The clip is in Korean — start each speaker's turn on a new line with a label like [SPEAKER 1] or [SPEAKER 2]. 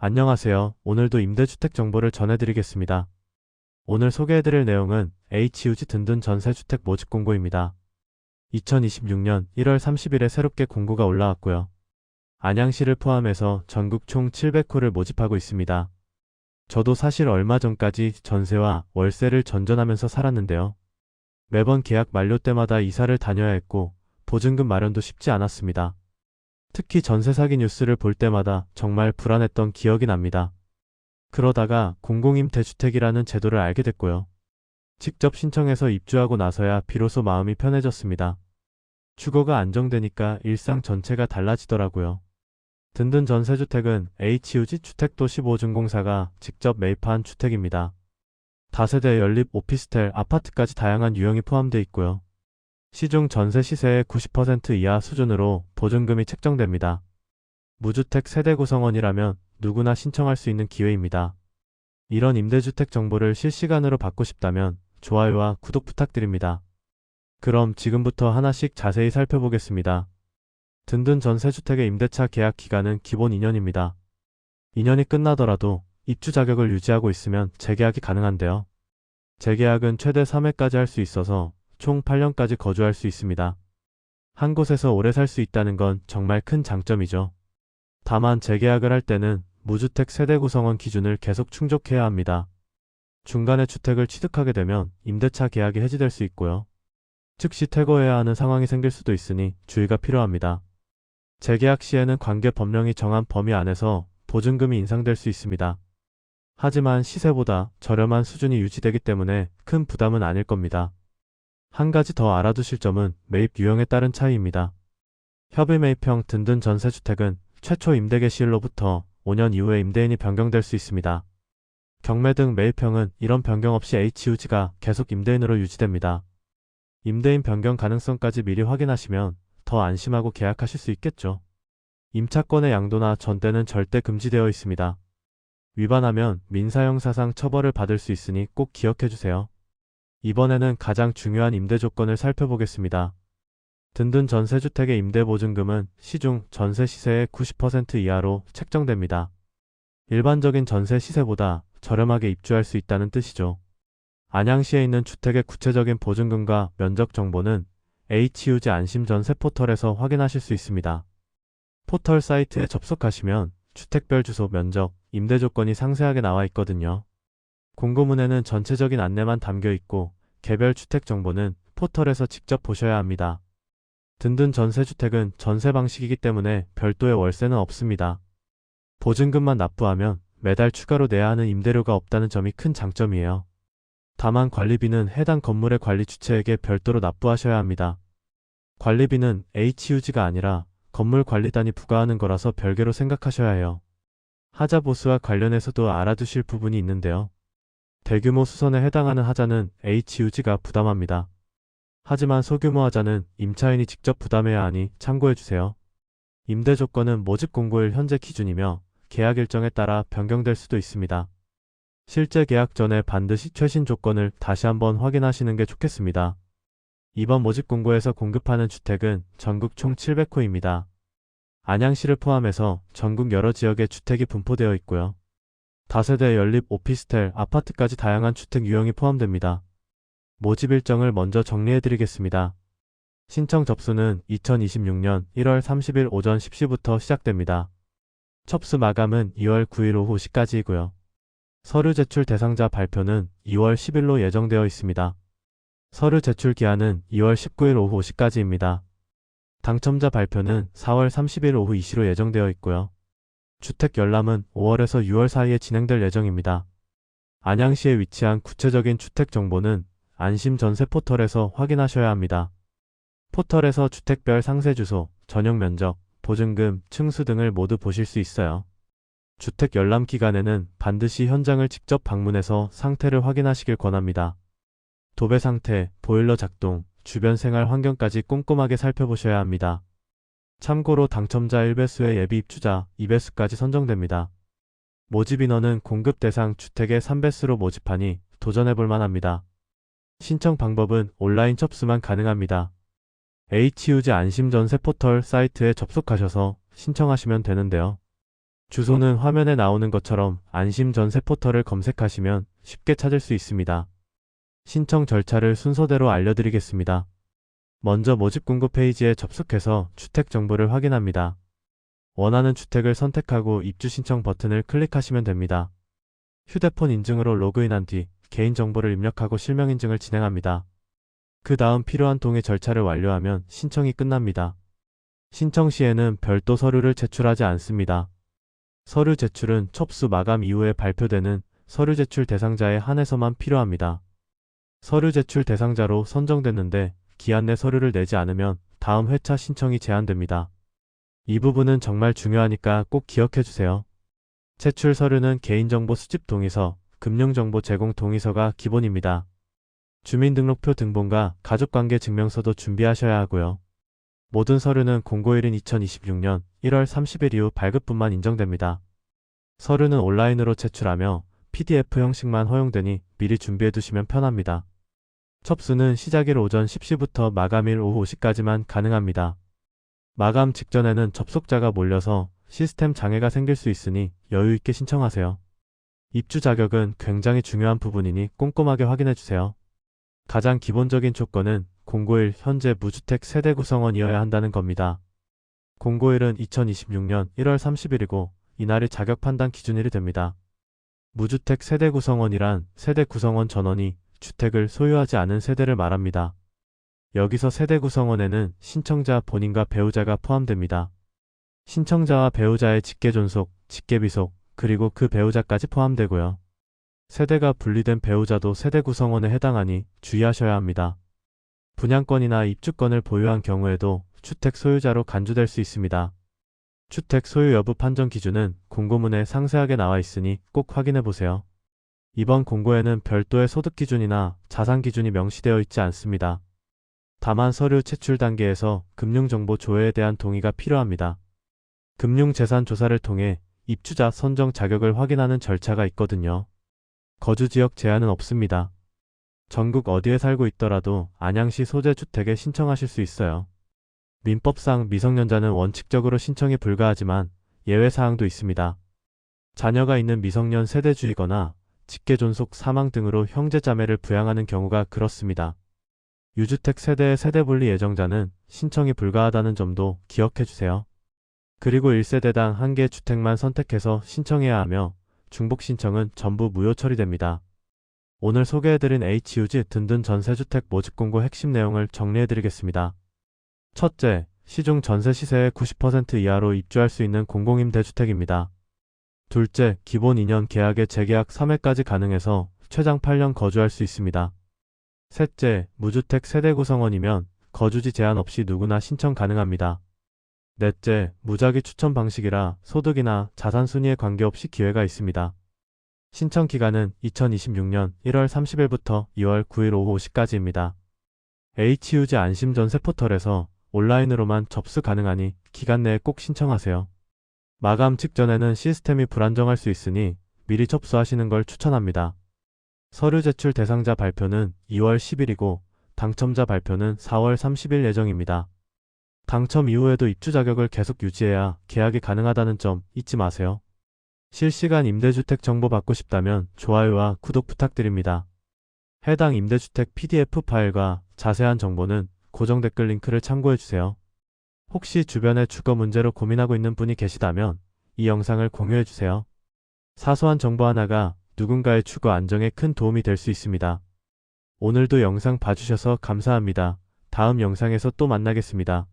[SPEAKER 1] 안녕하세요. 오늘도 임대주택 정보를 전해드리겠습니다. 오늘 소개해드릴 내용은 HUG 든든 전세주택 모집 공고입니다. 2026년 1월 30일에 새롭게 공고가 올라왔고요. 안양시를 포함해서 전국 총 700호를 모집하고 있습니다. 저도 사실 얼마 전까지 전세와 월세를 전전하면서 살았는데요. 매번 계약 만료 때마다 이사를 다녀야 했고 보증금 마련도 쉽지 않았습니다. 특히 전세 사기 뉴스를 볼 때마다 정말 불안했던 기억이 납니다. 그러다가 공공임대주택이라는 제도를 알게 됐고요. 직접 신청해서 입주하고 나서야 비로소 마음이 편해졌습니다. 주거가 안정되니까 일상 전체가 달라지더라고요. 든든 전세주택은 HUG 주택도시보증공사가 직접 매입한 주택입니다. 다세대 연립 오피스텔, 아파트까지 다양한 유형이 포함되어 있고요. 시중 전세 시세의 90% 이하 수준으로 보증금이 책정됩니다. 무주택 세대 구성원이라면 누구나 신청할 수 있는 기회입니다. 이런 임대주택 정보를 실시간으로 받고 싶다면 좋아요와 구독 부탁드립니다. 그럼 지금부터 하나씩 자세히 살펴보겠습니다. 든든 전세주택의 임대차 계약 기간은 기본 2년입니다. 2년이 끝나더라도 입주 자격을 유지하고 있으면 재계약이 가능한데요. 재계약은 최대 3회까지 할 수 있어서 총 8년까지 거주할 수 있습니다. 한 곳에서 오래 살 수 있다는 건 정말 큰 장점이죠. 다만 재계약을 할 때는 무주택 세대 구성원 기준을 계속 충족해야 합니다. 중간에 주택을 취득하게 되면 임대차 계약이 해지될 수 있고요. 즉시 퇴거해야 하는 상황이 생길 수도 있으니 주의가 필요합니다. 재계약 시에는 관계 법령이 정한 범위 안에서 보증금이 인상될 수 있습니다. 하지만 시세보다 저렴한 수준이 유지되기 때문에 큰 부담은 아닐 겁니다. 한 가지 더 알아두실 점은 매입 유형에 따른 차이입니다. 협의 매입형 든든 전세주택은 최초 임대 개시일로부터 5년 이후에 임대인이 변경될 수 있습니다. 경매 등 매입형은 이런 변경 없이 HUG가 계속 임대인으로 유지됩니다. 임대인 변경 가능성까지 미리 확인하시면 더 안심하고 계약하실 수 있겠죠. 임차권의 양도나 전대는 절대 금지되어 있습니다. 위반하면 민사형사상 처벌을 받을 수 있으니 꼭 기억해주세요. 이번에는 가장 중요한 임대 조건을 살펴보겠습니다. 든든 전세주택의 임대보증금은 시중 전세 시세의 90% 이하로 책정됩니다. 일반적인 전세 시세보다 저렴하게 입주할 수 있다는 뜻이죠. 안양시에 있는 주택의 구체적인 보증금과 면적 정보는 HUG 안심전세 포털에서 확인하실 수 있습니다. 포털 사이트에 접속하시면 주택별 주소, 면적, 임대 조건이 상세하게 나와 있거든요. 공고문에는 전체적인 안내만 담겨 있고 개별 주택 정보는 포털에서 직접 보셔야 합니다. 든든 전세주택은 전세 방식이기 때문에 별도의 월세는 없습니다. 보증금만 납부하면 매달 추가로 내야 하는 임대료가 없다는 점이 큰 장점이에요. 다만 관리비는 해당 건물의 관리 주체에게 별도로 납부하셔야 합니다. 관리비는 HUG가 아니라 건물 관리단이 부과하는 거라서 별개로 생각하셔야 해요. 하자 보수와 관련해서도 알아두실 부분이 있는데요. 대규모 수선에 해당하는 하자는 HUG가 부담합니다. 하지만 소규모 하자는 임차인이 직접 부담해야 하니 참고해주세요. 임대 조건은 모집 공고일 현재 기준이며 계약 일정에 따라 변경될 수도 있습니다. 실제 계약 전에 반드시 최신 조건을 다시 한번 확인하시는 게 좋겠습니다. 이번 모집 공고에서 공급하는 주택은 전국 총 700호입니다. 안양시를 포함해서 전국 여러 지역에 주택이 분포되어 있고요. 다세대 연립 오피스텔, 아파트까지 다양한 주택 유형이 포함됩니다. 모집 일정을 먼저 정리해드리겠습니다. 신청 접수는 2026년 1월 30일 오전 10시부터 시작됩니다. 접수 마감은 2월 9일 오후 10시까지이고요. 서류 제출 대상자 발표는 2월 10일로 예정되어 있습니다. 서류 제출 기한은 2월 19일 오후 5시까지입니다. 당첨자 발표는 4월 30일 오후 2시로 예정되어 있고요. 주택 열람은 5월에서 6월 사이에 진행될 예정입니다. 안양시에 위치한 구체적인 주택 정보는 안심전세 포털에서 확인하셔야 합니다. 포털에서 주택별 상세 주소, 전용 면적, 보증금, 층수 등을 모두 보실 수 있어요. 주택 열람 기간에는 반드시 현장을 직접 방문해서 상태를 확인하시길 권합니다. 도배 상태, 보일러 작동, 주변 생활 환경까지 꼼꼼하게 살펴보셔야 합니다. 참고로 당첨자 1배수의 예비 입주자 2배수까지 선정됩니다. 모집 인원은 공급 대상 주택의 3배수로 모집하니 도전해볼 만합니다. 신청 방법은 온라인 접수만 가능합니다. HUG 안심전세 포털 사이트에 접속하셔서 신청하시면 되는데요. 주소는 화면에 나오는 것처럼 안심 전세 포털을 검색하시면 쉽게 찾을 수 있습니다. 신청 절차를 순서대로 알려드리겠습니다. 먼저 모집 공고 페이지에 접속해서 주택 정보를 확인합니다. 원하는 주택을 선택하고 입주 신청 버튼을 클릭하시면 됩니다. 휴대폰 인증으로 로그인한 뒤 개인정보를 입력하고 실명 인증을 진행합니다. 그 다음 필요한 동의 절차를 완료하면 신청이 끝납니다. 신청 시에는 별도 서류를 제출하지 않습니다. 서류 제출은 첩수 마감 이후에 발표되는 서류 제출 대상자에 한해서만 필요합니다. 서류 제출 대상자로 선정됐는데 기한 내 서류를 내지 않으면 다음 회차 신청이 제한됩니다. 이 부분은 정말 중요하니까 꼭 기억해 주세요. 제출 서류는 개인정보 수집 동의서, 금융정보 제공 동의서가 기본입니다. 주민등록표 등본과 가족관계 증명서도 준비하셔야 하고요. 모든 서류는 공고일인 2026년 1월 30일 이후 발급분만 인정됩니다. 서류는 온라인으로 제출하며 PDF 형식만 허용되니 미리 준비해 두시면 편합니다. 첩수는 시작일 오전 10시부터 마감일 오후 5시까지만 가능합니다. 마감 직전에는 접속자가 몰려서 시스템 장애가 생길 수 있으니 여유 있게 신청하세요. 입주 자격은 굉장히 중요한 부분이니 꼼꼼하게 확인해 주세요. 가장 기본적인 조건은 공고일 현재 무주택 세대 구성원이어야 한다는 겁니다. 공고일은 2026년 1월 30일이고 이날이 자격 판단 기준일이 됩니다. 무주택 세대 구성원이란 세대 구성원 전원이 주택을 소유하지 않은 세대를 말합니다. 여기서 세대 구성원에는 신청자 본인과 배우자가 포함됩니다. 신청자와 배우자의 직계존속, 직계비속, 그리고 그 배우자까지 포함되고요. 세대가 분리된 배우자도 세대 구성원에 해당하니 주의하셔야 합니다. 분양권이나 입주권을 보유한 경우에도 주택 소유자로 간주될 수 있습니다. 주택 소유 여부 판정 기준은 공고문에 상세하게 나와 있으니 꼭 확인해 보세요. 이번 공고에는 별도의 소득 기준이나 자산 기준이 명시되어 있지 않습니다. 다만 서류 제출 단계에서 금융정보 조회에 대한 동의가 필요합니다. 금융재산 조사를 통해 입주자 선정 자격을 확인하는 절차가 있거든요. 거주지역 제한은 없습니다. 전국 어디에 살고 있더라도 안양시 소재 주택에 신청하실 수 있어요. 민법상 미성년자는 원칙적으로 신청이 불가하지만 예외사항도 있습니다. 자녀가 있는 미성년 세대주이거나 직계존속 사망 등으로 형제자매를 부양하는 경우가 그렇습니다. 유주택 세대의 세대분리 예정자는 신청이 불가하다는 점도 기억해 주세요. 그리고 1세대당 1개 주택만 선택해서 신청해야 하며 중복 신청은 전부 무효 처리됩니다. 오늘 소개해드린 HUG 든든 전세주택 모집 공고 핵심 내용을 정리해드리겠습니다. 첫째, 시중 전세 시세의 90% 이하로 입주할 수 있는 공공임대주택입니다. 둘째, 기본 2년 계약에 재계약 3회까지 가능해서 최장 8년 거주할 수 있습니다. 셋째, 무주택 세대 구성원이면 거주지 제한 없이 누구나 신청 가능합니다. 넷째, 무작위 추천 방식이라 소득이나 자산 순위에 관계없이 기회가 있습니다. 신청 기간은 2026년 1월 30일부터 2월 9일 오후 5시까지입니다. HUG 안심전세 포털에서 온라인으로만 접수 가능하니 기간 내에 꼭 신청하세요. 마감 직전에는 시스템이 불안정할 수 있으니 미리 접수하시는 걸 추천합니다. 서류 제출 대상자 발표는 2월 10일이고 당첨자 발표는 4월 30일 예정입니다. 당첨 이후에도 입주 자격을 계속 유지해야 계약이 가능하다는 점 잊지 마세요. 실시간 임대주택 정보 받고 싶다면 좋아요와 구독 부탁드립니다. 해당 임대주택 PDF 파일과 자세한 정보는 고정 댓글 링크를 참고해주세요. 혹시 주변에 주거 문제로 고민하고 있는 분이 계시다면 이 영상을 공유해주세요. 사소한 정보 하나가 누군가의 주거 안정에 큰 도움이 될 수 있습니다. 오늘도 영상 봐주셔서 감사합니다. 다음 영상에서 또 만나겠습니다.